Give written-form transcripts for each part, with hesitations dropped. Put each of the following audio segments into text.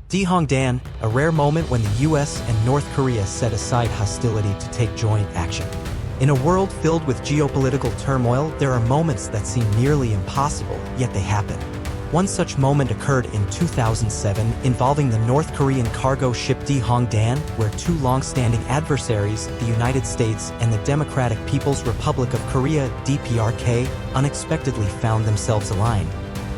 Dan, a rare moment when the US and North Korea set aside hostility to take joint action. In a world filled with geopolitical turmoil, there are moments that seem nearly impossible, yet they happen. One such moment occurred in 2007 involving the North Korean cargo ship Dan, where two long-standing adversaries, the United States and the Democratic People's Republic of Korea (DPRK), unexpectedly found themselves aligned,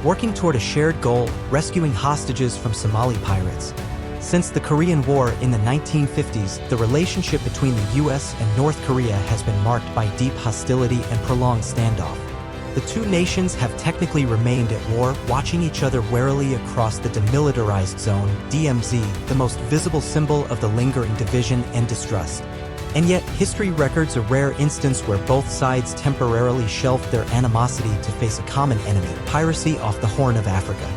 working toward a shared goal, rescuing hostages from Somali pirates. Since the Korean War in the 1950s, the relationship between the US and North Korea has been marked by deep hostility and prolonged standoff. The two nations have technically remained at war, watching each other warily across the demilitarized zone, DMZ, the most visible symbol of the lingering division and distrust. And yet, history records a rare instance where both sides temporarily shelved their animosity to face a common enemy, piracy off the Horn of Africa.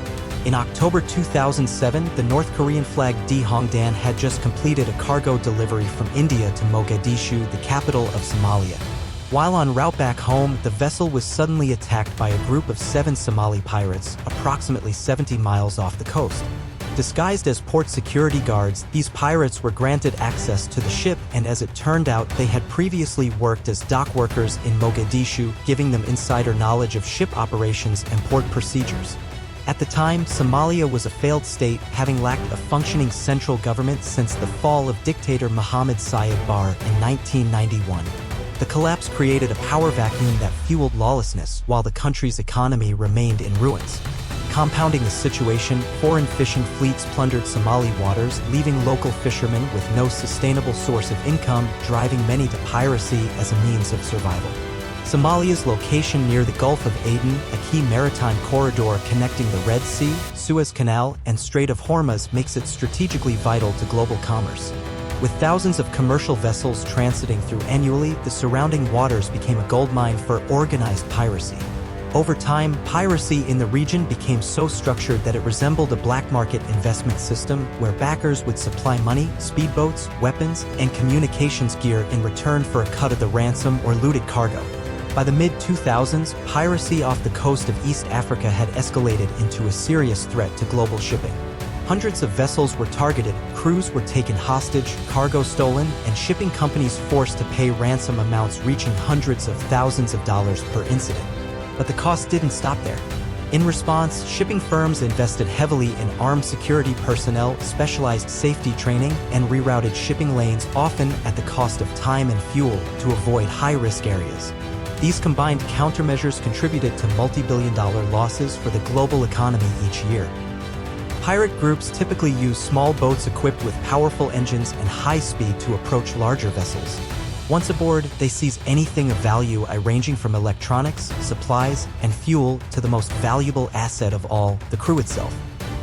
In October 2007, the North Korean-flagged Dan had just completed a cargo delivery from India to Mogadishu, the capital of Somalia. While en route back home, the vessel was suddenly attacked by a group of 7 Somali pirates, approximately 70 miles off the coast. Disguised as port security guards, these pirates were granted access to the ship, and as it turned out, they had previously worked as dock workers in Mogadishu, giving them insider knowledge of ship operations and port procedures. At the time, Somalia was a failed state, having lacked a functioning central government since the fall of dictator Mohammed Siad Barre in 1991. The collapse created a power vacuum that fueled lawlessness, while the country's economy remained in ruins. Compounding the situation, foreign fishing fleets plundered Somali waters, leaving local fishermen with no sustainable source of income, driving many to piracy as a means of survival. Somalia's location near the Gulf of Aden, a key maritime corridor connecting the Red Sea, Suez Canal, and Strait of Hormuz, makes it strategically vital to global commerce. With thousands of commercial vessels transiting through annually, the surrounding waters became a goldmine for organized piracy. Over time, piracy in the region became so structured that it resembled a black market investment system where backers would supply money, speedboats, weapons, and communications gear in return for a cut of the ransom or looted cargo. By the mid-2000s, piracy off the coast of East Africa had escalated into a serious threat to global shipping. Hundreds of vessels were targeted, crews were taken hostage, cargo stolen, and shipping companies forced to pay ransom amounts reaching hundreds of thousands of dollars per incident. But the cost didn't stop there. In response, shipping firms invested heavily in armed security personnel, specialized safety training, and rerouted shipping lanes, often at the cost of time and fuel, to avoid high-risk areas. These combined countermeasures contributed to multi-billion-dollar losses for the global economy each year. Pirate groups typically use small boats equipped with powerful engines and high speed to approach larger vessels. Once aboard, they seize anything of value, ranging from electronics, supplies, and fuel to the most valuable asset of all, the crew itself.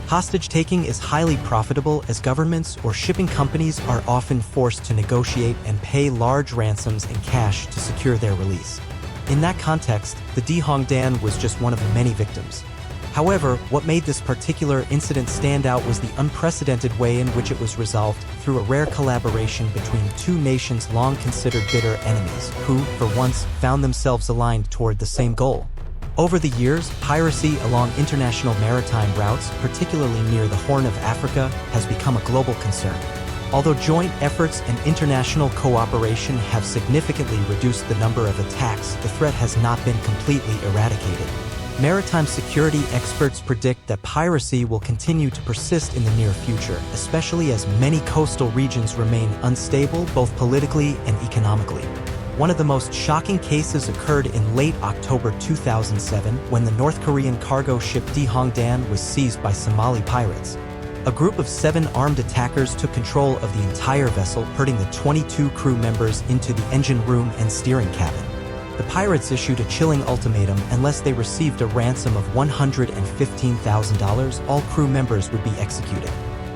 Hostage-taking is highly profitable as governments or shipping companies are often forced to negotiate and pay large ransoms in cash to secure their release. In that context, the Dan was just one of the many victims. However, what made this particular incident stand out was the unprecedented way in which it was resolved through a rare collaboration between two nations long considered bitter enemies, who, for once, found themselves aligned toward the same goal. Over the years, piracy along international maritime routes, particularly near the Horn of Africa, has become a global concern. Although joint efforts and international cooperation have significantly reduced the number of attacks, the threat has not been completely eradicated. Maritime security experts predict that piracy will continue to persist in the near future, especially as many coastal regions remain unstable both politically and economically. One of the most shocking cases occurred in late October 2007 when the North Korean cargo ship Dan was seized by Somali pirates. A group of 7 armed attackers took control of the entire vessel, herding the 22 crew members into the engine room and steering cabin. The pirates issued a chilling ultimatum: unless they received a ransom of $115,000, all crew members would be executed.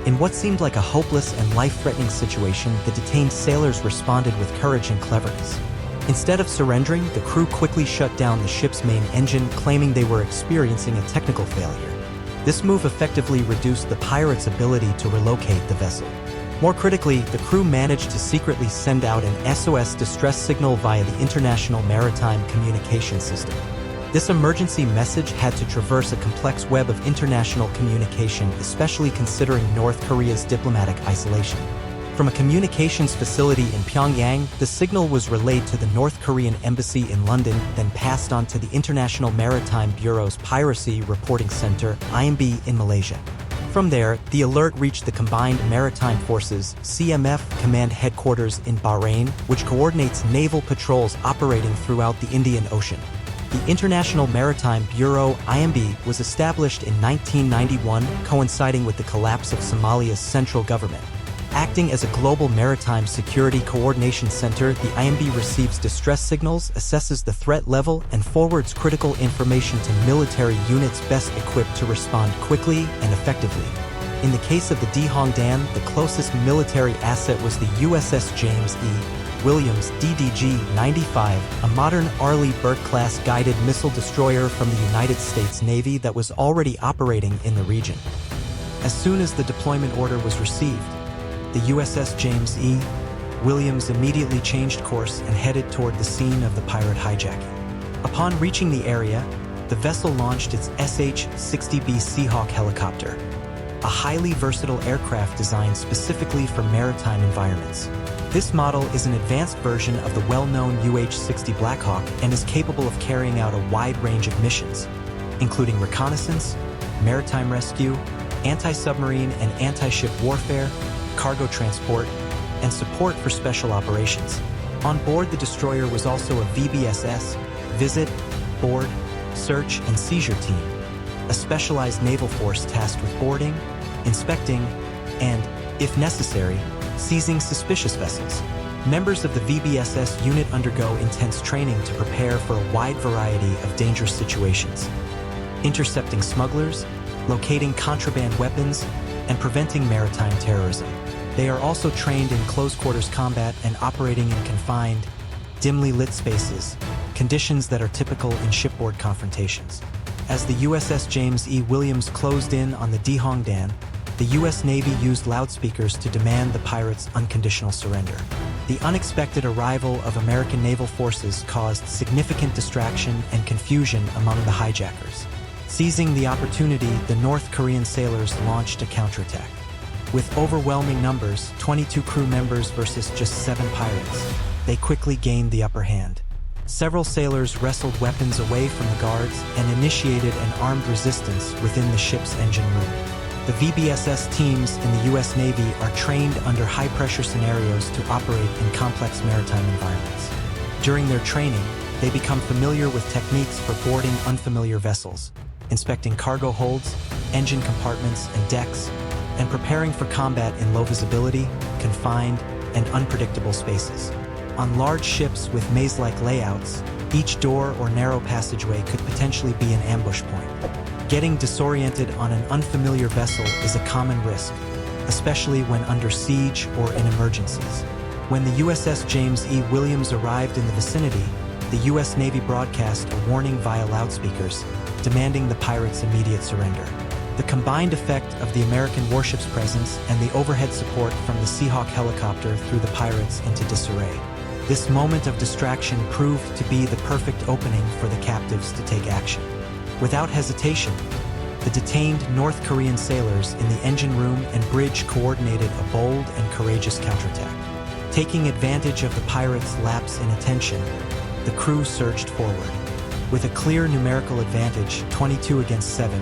In what seemed like a hopeless and life-threatening situation, the detained sailors responded with courage and cleverness. Instead of surrendering, the crew quickly shut down the ship's main engine, claiming they were experiencing a technical failure. This move effectively reduced the pirates' ability to relocate the vessel. More critically, the crew managed to secretly send out an SOS distress signal via the International Maritime Communication System. This emergency message had to traverse a complex web of international communication, especially considering North Korea's diplomatic isolation. From a communications facility in Pyongyang, the signal was relayed to the North Korean embassy in London, then passed on to the International Maritime Bureau's Piracy Reporting Center, IMB, in Malaysia. From there, the alert reached the Combined Maritime Forces (CMF) Command Headquarters in Bahrain, which coordinates naval patrols operating throughout the Indian Ocean. The International Maritime Bureau (IMB) was established in 1991, coinciding with the collapse of Somalia's central government. Acting as a global maritime security coordination center, the IMB receives distress signals, assesses the threat level, and forwards critical information to military units best equipped to respond quickly and effectively. In the case of the Dihongdan, the closest military asset was the USS James E. Williams DDG-95, a modern Arleigh Burke-class guided missile destroyer from the United States Navy that was already operating in the region. As soon as the deployment order was received, the USS James E. Williams immediately changed course and headed toward the scene of the pirate hijacking. Upon reaching the area, the vessel launched its SH-60B Seahawk helicopter, a highly versatile aircraft designed specifically for maritime environments. This model is an advanced version of the well-known UH-60 Blackhawk and is capable of carrying out a wide range of missions, including reconnaissance, maritime rescue, anti-submarine and anti-ship warfare, cargo transport, and support for special operations. On board the destroyer was also a VBSS, Visit, Board, Search, and Seizure Team, a specialized naval force tasked with boarding, inspecting, and, if necessary, seizing suspicious vessels. Members of the VBSS unit undergo intense training to prepare for a wide variety of dangerous situations, intercepting smugglers, locating contraband weapons, and preventing maritime terrorism. They are also trained in close-quarters combat and operating in confined, dimly lit spaces, conditions that are typical in shipboard confrontations. As the USS James E. Williams closed in on the Dihongdan, the U.S. Navy used loudspeakers to demand the pirates' unconditional surrender. The unexpected arrival of American naval forces caused significant distraction and confusion among the hijackers. Seizing the opportunity, the North Korean sailors launched a counterattack. With overwhelming numbers, 22 crew members versus just 7 pirates, they quickly gained the upper hand. Several sailors wrestled weapons away from the guards and initiated an armed resistance within the ship's engine room. The VBSS teams in the U.S. Navy are trained under high-pressure scenarios to operate in complex maritime environments. During their training, they become familiar with techniques for boarding unfamiliar vessels, inspecting cargo holds, engine compartments, and decks, and preparing for combat in low visibility, confined, and unpredictable spaces. On large ships with maze-like layouts, each door or narrow passageway could potentially be an ambush point. Getting disoriented on an unfamiliar vessel is a common risk, especially when under siege or in emergencies. When the USS James E. Williams arrived in the vicinity, the U.S. Navy broadcast a warning via loudspeakers, demanding the pirates' immediate surrender. The combined effect of the American warship's presence and the overhead support from the Seahawk helicopter threw the pirates into disarray. This moment of distraction proved to be the perfect opening for the captives to take action. Without hesitation, the detained North Korean sailors in the engine room and bridge coordinated a bold and courageous counterattack. Taking advantage of the pirates' lapse in attention, the crew surged forward. With a clear numerical advantage, 22 against 7,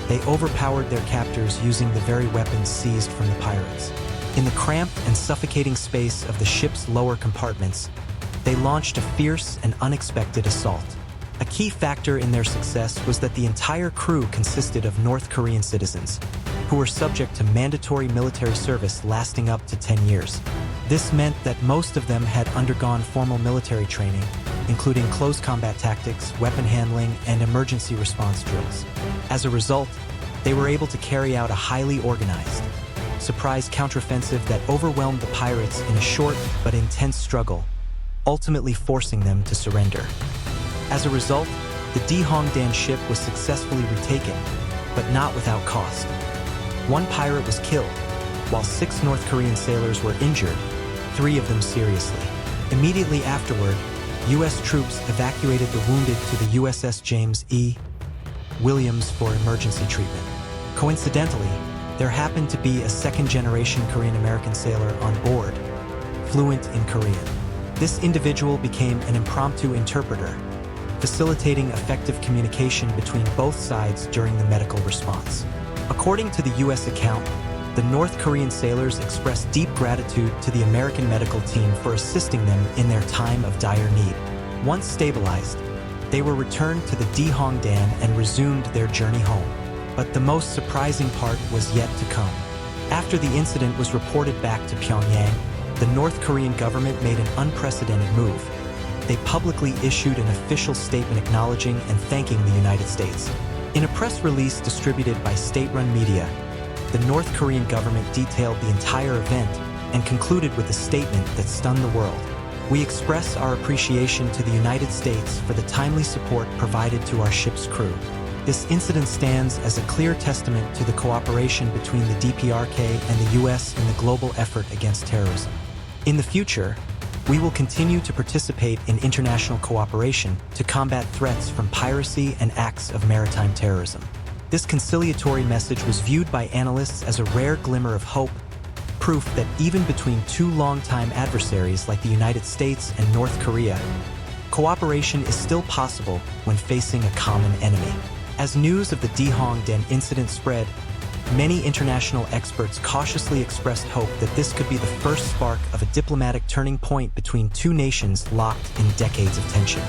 they overpowered their captors using the very weapons seized from the pirates. In the cramped and suffocating space of the ship's lower compartments, they launched a fierce and unexpected assault. A key factor in their success was that the entire crew consisted of North Korean citizens, who were subject to mandatory military service lasting up to 10 years. This meant that most of them had undergone formal military training, including close combat tactics, weapon handling, and emergency response drills. As a result, they were able to carry out a highly organized, surprise counteroffensive that overwhelmed the pirates in a short but intense struggle, ultimately forcing them to surrender. As a result, the Dihongdan ship was successfully retaken, but not without cost. 1 pirate was killed, while 6 North Korean sailors were injured, 3 of them seriously. Immediately afterward, U.S. troops evacuated the wounded to the USS James E. Williams for emergency treatment. Coincidentally, there happened to be a second-generation Korean-American sailor on board, fluent in Korean. This individual became an impromptu interpreter, facilitating effective communication between both sides during the medical response. According to the U.S. account, the North Korean sailors expressed deep gratitude to the American medical team for assisting them in their time of dire need. Once stabilized, they were returned to the Dihongdan and resumed their journey home. But the most surprising part was yet to come. After the incident was reported back to Pyongyang, the North Korean government made an unprecedented move. They publicly issued an official statement acknowledging and thanking the United States. In a press release distributed by state-run media, the North Korean government detailed the entire event and concluded with a statement that stunned the world. We express our appreciation to the United States for the timely support provided to our ship's crew. This incident stands as a clear testament to the cooperation between the DPRK and the U.S. in the global effort against terrorism. In the future, we will continue to participate in international cooperation to combat threats from piracy and acts of maritime terrorism. This conciliatory message was viewed by analysts as a rare glimmer of hope, proof that even between two longtime adversaries like the United States and North Korea, cooperation is still possible when facing a common enemy. As news of the Dihongdan incident spread, many international experts cautiously expressed hope that this could be the first spark of a diplomatic turning point between two nations locked in decades of tension.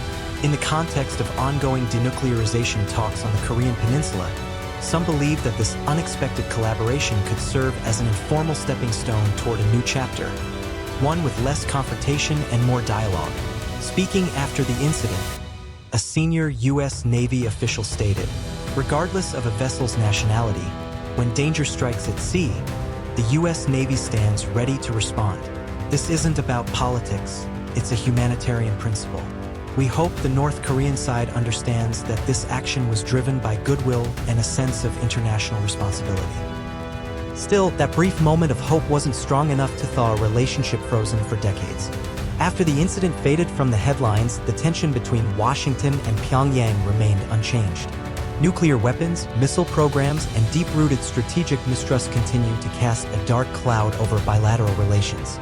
In the context of ongoing denuclearization talks on the Korean Peninsula, some believe that this unexpected collaboration could serve as an informal stepping stone toward a new chapter, one with less confrontation and more dialogue. Speaking after the incident, a senior U.S. Navy official stated, "Regardless of a vessel's nationality, when danger strikes at sea, the U.S. Navy stands ready to respond. This isn't about politics, it's a humanitarian principle. We hope the North Korean side understands that this action was driven by goodwill and a sense of international responsibility." Still, that brief moment of hope wasn't strong enough to thaw a relationship frozen for decades. After the incident faded from the headlines, the tension between Washington and Pyongyang remained unchanged. Nuclear weapons, missile programs, and deep-rooted strategic mistrust continued to cast a dark cloud over bilateral relations.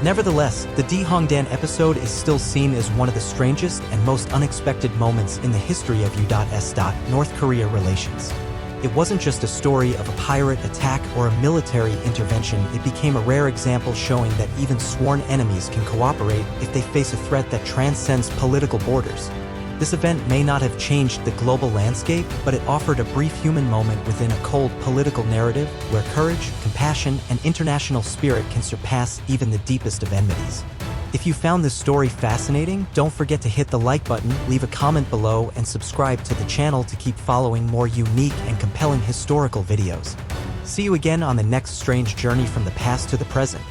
Nevertheless, the Dihongdan episode is still seen as one of the strangest and most unexpected moments in the history of U.S. North Korea relations. It wasn't just a story of a pirate attack or a military intervention, it became a rare example showing that even sworn enemies can cooperate if they face a threat that transcends political borders. This event may not have changed the global landscape, but it offered a brief human moment within a cold political narrative where courage, compassion, and international spirit can surpass even the deepest of enmities. If you found this story fascinating, don't forget to hit the like button, leave a comment below, and subscribe to the channel to keep following more unique and compelling historical videos. See you again on the next strange journey from the past to the present.